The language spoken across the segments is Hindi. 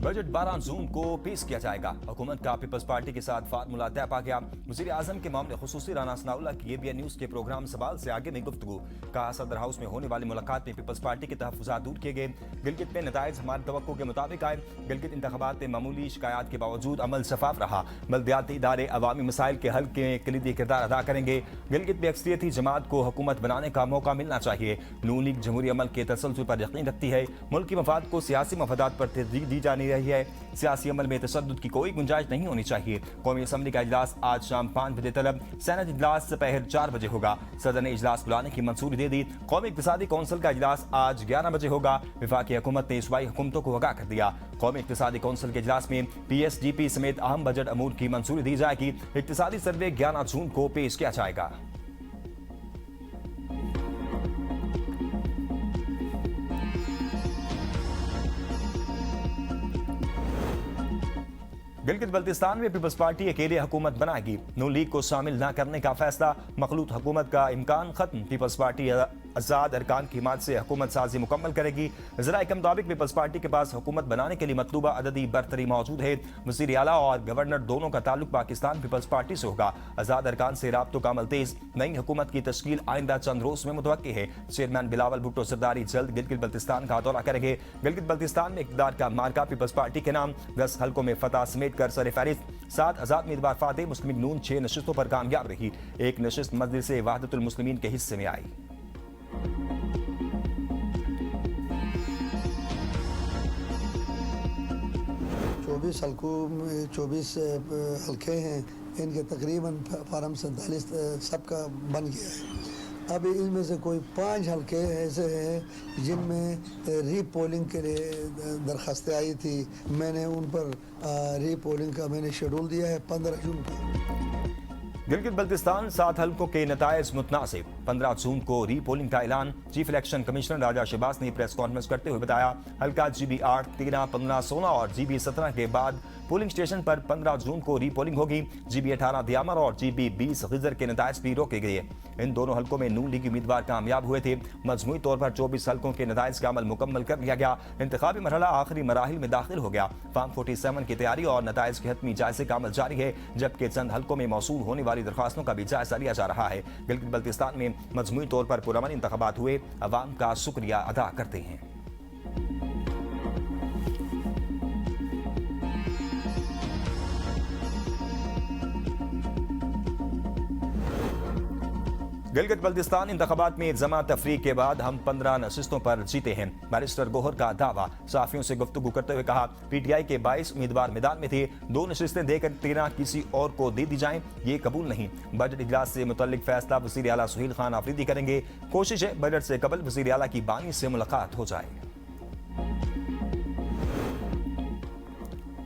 बजट 12 जून को पेश किया जाएगा। हुकूमत का पीपल्स पार्टी के साथ फार्मूला तय पा गया। वज़ीर आज़म के मामले खुसूसी राना सनाउल्लाह की ABN न्यूज़ के प्रोग्राम सवाल से आगे में गुफ्तगू। कहा सदर हाउस में होने वाली मुलाकात में पीपल्स पार्टी के तहफ़्फ़ुज़ात दूर किए गए। गिलगित में नताइज हमारे तवक्को के मुताबिक आए। गिलगित इंतख़ाबात में मामूली शिकायत के बावजूद अमल शफाफ रहा। बल्दियाती इदारे अवामी मसाइल के हल के कलीदी किरदार अदा करेंगे। गिलगित में अक्सरियती जमात को हुकूमत बनाने का मौका मिलना चाहिए। नून लीग जमहूरी अमल के तसलसल पर यकीन रखती है। मुल्क की मफाद को सियासी मफादात पर तरजीह दी जानी रही है। सियासी अमल में तशद्दुद की कोई गुंजाइश नहीं होनी चाहिए। कौमी असम्बली का इजलास आज शाम 5 बजे तलब, सेनेट इजलास दोपहर 4 बजे होगा। सदर ने इजलास बुलाने की मंजूरी दे दी। कौमी इक्तिसादी कौंसिल का इजलास आज 11 बजे होगा। वफाकी हुकूमत ने सूबाई हुकूमतों को आगाह कर दिया। कौमी इक्तिसादी कौंसिल के इजलास में PSDP समेत अहम बजट अमूर की मंजूरी दी जाएगी। इक्तिसादी सर्वे 11 जून को पेश किया जाएगा। गिलगित बल्तिस्तान में पीपल्स पार्टी अकेले हुकूमत बनाएगी। नून लीग को शामिल न करने का फैसला, मखलूत हुकूमत का इम्कान खत्म। पीपल्स पार्टी आज़ाद अरकान की हिमायत से हुकूमत साजी मुकम्मल करेगी। ज़राए के मुताबिक पीपल्स पार्टी के पास हुकूमत बनाने के लिए मतलूबा अददी बरतरी मौजूद है। वज़ीर आला और गवर्नर दोनों का ताल्लुक पाकिस्तान पीपल्स पार्टी से होगा। आज़ाद अरकान से राब्तों का अमल तेज। नई हुकूमत की तश्कील आइंदा चंद रोज में मुतवक्की है। चेयरमैन बिलावल भुट्टो सरदारी जल्द गिलगित बल्तिस्तान का दौरा करेंगे। गिलगित बल्तिस्तान में इक़्तिदार का मार्का पीपल्स पार्टी के नाम, 10 हल्कों में फतह समेट कर सर फहरिस्त 7 आज़ाद उम्मीदवार फाते। मुस्लिम लीग नून 6 नशिस्तों पर कामयाब रही। एक नशिस्त मजलिस वहदतुल मुस्लिमीन के हिस्से में आई। 24 हल्कों में 24 हल्के हैं। इनके तकरीबन फार्म 47 सबका बन गया है। अब इनमें से कोई 5 हल्के ऐसे हैं जिनमें रीपोलिंग के लिए दरखास्तें आई थी। मैंने उन पर रीपोलिंग का मैंने शेड्यूल दिया है 15 जून को। गिलगित बल्तिस्तान 7 हल्कों के नताइज मुतनासिब। 15 जून को रीपोलिंग का ऐलान। चीफ इलेक्शन कमिश्नर राजा शहबाज ने प्रेस कॉन्फ्रेंस करते हुए बताया, हल्का GB 8, 13, 15, 16 और GB 17 के बाद पोलिंग स्टेशन पर 15 जून को रीपोलिंग होगी। GB 18 दियामर और GB 20 गिजर के नताइज भी रोके गए। इन दोनों हल्कों में नून लीगी उम्मीदवार कामयाब हुए थे। मजमूई तौर पर 24 हल्कों के नताइज का अमल मुकम्मल कर लिया गया। इंतखाबी मरहला आखिरी मराहिल में दाखिल हो गया। फार्म 47 की तैयारी और नताइज के हतमी जायजे का अमल जारी है, जबकि चंद हल्कों में मौसूल होने वाली दरखास्तों का भी जायजा लिया जा रहा है। गिलगित बल्तिस्तान में मजमूई तौर पर पुरअमन इंतखाबात हुए। अवाम का शुक्रिया अदा करते हैं। गिलगित बल्तिस्तान इंतखाबात में जमा तफरीक के बाद हम 15 नशिस्तों पर जीते हैं। बैरिस्टर गोहर का दावा। सहाफियों से गुफ्तगू करते हुए कहा, PTI के 22 उम्मीदवार मैदान में थे। 2 नशिस्तें देकर 13 किसी और को दे दी जाएं, ये कबूल नहीं। बजट इजलास से मुतल्लिक फैसला वज़ीर आला सुहेल खान आफरीदी करेंगे। कोशिश है बजट से कबल वज़ीर आला की बानी से मुलाकात हो जाए।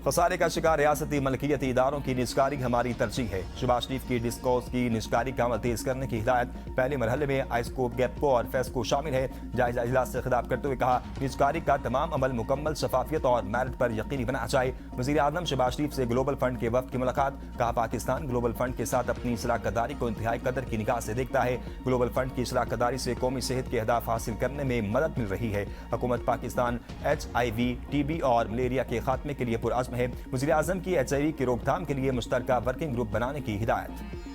खसारे का शिकार रियासती मलकियती इदारों की निजकारी हमारी तरजीह है। शहबाज शरीफ की डिस्कोर्स की निजकारी का अमल तेज करने की हिदायत। पहले मरहले में आइस्को, गैपको और फेस्को शामिल है। जायजा इजलास से खिताब करते हुए कहा, निजकारी का तमाम अमल मुकम्मल शफाफियत और मेरिट पर यकीनी बनाना जाए। वज़ीर आज़म शहबाज शरीफ से ग्लोबल फंड के वफ्द की मुलाकात। कहा, पाकिस्तान ग्लोबल फंड के साथ अपनी शराकतदारी को इंतहाई कदर की निगाह से देखता है। ग्लोबल फंड की शराकतदारी से कौमी सेहत के अहदाफ हासिल करने में मदद मिल रही है। हुकूमत पाकिस्तान HIV, TB और मलेरिया के खात्मे के लिए पुरअज़्म है। वज़ीर आज़म की HIV की रोकथाम के लिए मुश्तरका वर्किंग ग्रुप बनाने की हिदायत।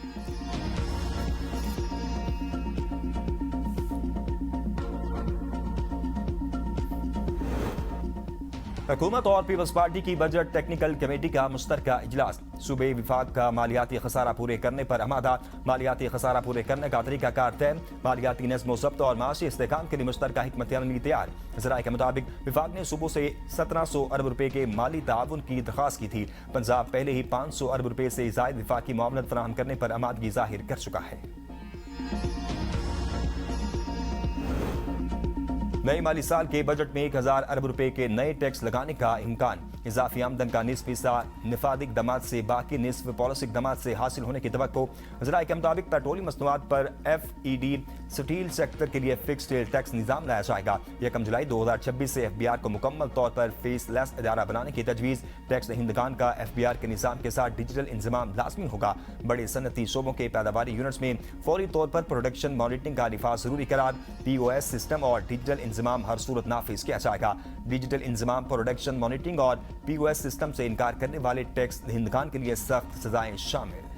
हुकूमत और पीपल्स पार्टी की बजट टेक्निकल कमेटी का मुश्तरका इजलास। सूबे विफाक का मालियाती खसारा पूरे करने पर आमादा। मालियाती खसारा पूरे करने का तरीकाकार तय। मालियाती नज़्म ज़ब्त और माशी इस्तेहकाम के लिए मुश्तरका हिकमत अमली तैयार। ज़राए के मुताबिक विफाक ने सूबों से 1700 अरब रुपए के माली ताउन की दरख्वास्त की थी। पंजाब पहले ही 500 अरब रुपए से ज़ायद विफाकी मामलत फराहम करने पर आमादगी जाहिर कर चुका है। नए माली साल के बजट में 1000 अरब रुपए के नए टैक्स लगाने का इम्कान। इजाफी आमदन का निस्फ हिस्सा निफादी इक़दामात से, बाकी निस्फ पॉलिसी इक़दामात से हासिल होने की तवक्को। ज़राए के मुताबिक पेट्रोलियम मसनूआत पर FED स्टील सेक्टर के लिए फिक्स सेल टैक्स निज़ाम लाया जाएगा। 1 जुलाई 2026 से FBR को मुकम्मल तौर पर फीसलेस इदारा बनाने की तजवीज़। टैक्स दहिंदगान का FBR के निज़ाम के साथ डिजिटल इंजमाम लाजमी होगा। बड़े सनती शोबों के पैदावारी यूनिट्स में फौरी तौर पर प्रोडक्शन मॉनिटरिंग का निफाज जरूरी करार। POS सिस्टम और डिजिटल इंजमाम हर सूरत नाफिज किया जाएगा। डिजिटल इंजमाम, प्रोडक्शन मॉनिटरिंग और POS सिस्टम से इनकार करने वाले टैक्स दहिंदगान के लिए सख्त सजाएं शामिल।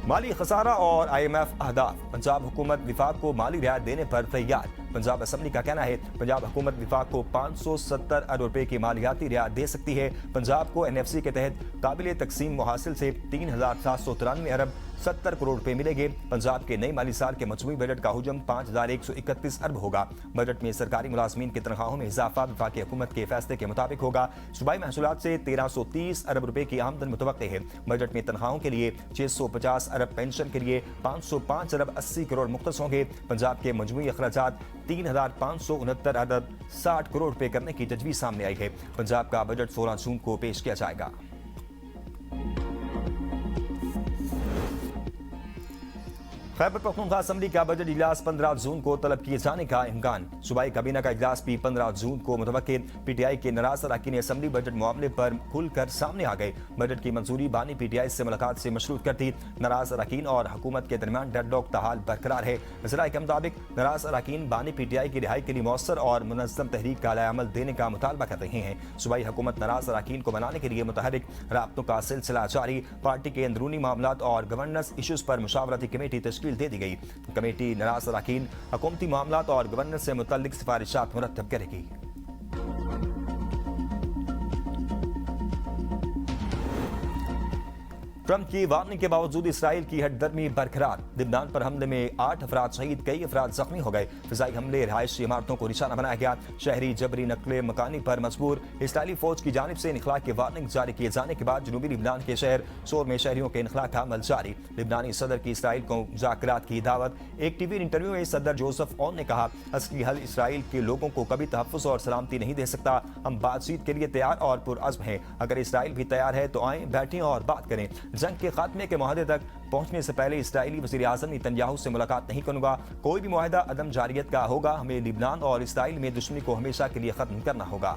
माली खसारा और IMF अहदाफ। पंजाब हुकूमत विफाक को माली रियायत देने पर तैयार। पंजाब असम्बली का कहना है पंजाब हुकूमत विफाक को 570 अरब रुपए की मालियाती रियायत दे सकती है। पंजाब को NFC के तहत काबिल तकसीम मुहासिल से 3,793 अरब 70 करोड़ रुपए मिलेंगे। पंजाब के नए माली साल के मजमूई बजट का हुजम 5,131 अरब होगा। बजट में सरकारी मुलाजमीन की तनख्वाहों में इजाफा वफाकी हुकूमत के फैसले के मुताबिक होगा। सूबाई महसूलात से 1330 अरब रुपए की आमदन मुतवक्के है। बजट में तनख्वाहों के लिए 650 अरब, पेंशन के लिए 505 अरब 80 करोड़ मुख्तस होंगे। पंजाब के मजमूई अखराजात 3,569 अरब 60 करोड़ रुपए करने की तजवीज सामने आई है। पंजाब का बजट 16 जून को पेश किया जाएगा। खैबर पख्तूनख्वा असम्बली का बजट इजलास 15 जून को तलब किए जाने का इम्कान। सूबाई काबीना का इजलास भी 15 जून को मुतवक्किल। PTI के नाराज अरकान असम्बली बजट मामले पर खुलकर सामने आ गए। बजट की मंजूरी बानी PTI से मुलाकात से मशरूत कर दी। नाराज अरकान और हुकूमत के दरमियान डेडलॉक ताहाल बरकरार है। ज़राए के मुताबिक नाराज अरकान बानी PTI की रिहाई के लिए मौसर और मुनज़्ज़म तहरीक का अमल देने का मुतालबा कर रहे हैं। सूबाई हुकूमत नाराज अरकान को मनाने के लिए मुतहरिक राब्तों का सिलसिला जारी। पार्टी के अंदरूनी मामलात और गवर्नेंस इशूज़ पर मुशावरती कमेटी तश्कील दे दी गई। कमेटी नाराज अरकान हुकूमती मामलात और गवर्नेंस से मुतल्लिक सिफारिशात मुरतब करेगी। ट्रंप की वार्निंग के बावजूद इसराइल की हटदर्मी बरकरार। लिबनान पर हमले में 8 अफराद शहीद, कई अफराद जख्मी हो गए। फिजाई हमले, रिहायशी इमारतों को निशाना बनाया गया। शहरी जबरी नकले मकानी पर मजबूर। इसराइली फौज की जानिब से इनखला की वार्निंग जारी किए जाने के बाद जनूबी लिबनान के शहर सोर में शहरियों के इनखला का अमल जारी। लिबनानी सदर की इसराइल को मुज़ाकरात की दावत। एक TV इंटरव्यू में सदर जोसेफ ऑन ने कहा, असली हल इसराइल के लोगों को कभी तहफ़्फ़ुज़ और सलामती नहीं दे सकता। हम बातचीत के लिए तैयार और पुरअज़्म हैं। अगर इसराइल भी तैयार है तो आएँ, बैठें और बात करें। जंग के खात्मे के मुआहदे तक पहुंचने से पहले इसराइली वज़ीर आज़म नेतन्याहू से मुलाकात नहीं करूंगा। कोई भी मुआहदा अदम जारियत का होगा। हमें लिबनान और इसराइल में दुश्मनी को हमेशा के लिए खत्म करना होगा।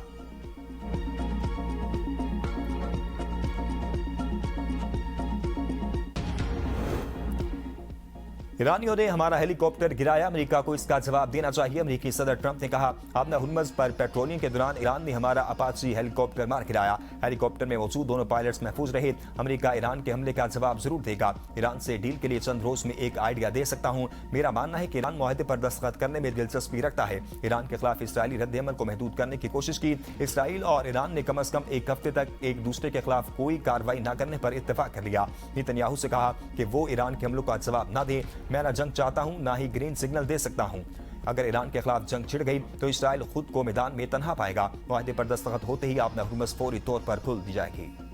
ईरानियों ने हमारा हेलीकॉप्टर गिराया, अमेरिका को इसका जवाब देना चाहिए। अमेरिकी सदर ट्रंप ने कहा, आपने हुर्मुज़ पर पेट्रोलिंग के दौरान ईरान ने हमारा अपाची हेलीकॉप्टर मार गिराया। हेलीकॉप्टर में मौजूद दोनों पायलट्स महफूज रहे। अमेरिका ईरान के हमले का जवाब जरूर देगा। ईरान से डील के लिए चंद रोज में एक आइडिया दे सकता हूं। मेरा मानना है कि ईरान मुआहदे पर दस्तखत करने में दिलचस्पी रखता है। ईरान के खिलाफ इसराइली रद्द-ए-अमल को महदूद करने की कोशिश की। इसराइल और ईरान ने कम अज कम एक हफ्ते तक एक दूसरे के खिलाफ कोई कार्रवाई न करने पर इत्तेफाक कर लिया। नेतन्याहू से कहा कि वो ईरान के हमलों का जवाब न दे। मैं न जंग चाहता हूं, ना ही ग्रीन सिग्नल दे सकता हूं। अगर ईरान के खिलाफ जंग छिड़ गई तो इसराइल खुद को मैदान में तन्हा पाएगा। मुआहदे पर दस्तखत होते ही आपने हुर्मुज़ फौरी तौर पर खोल दी जाएगी।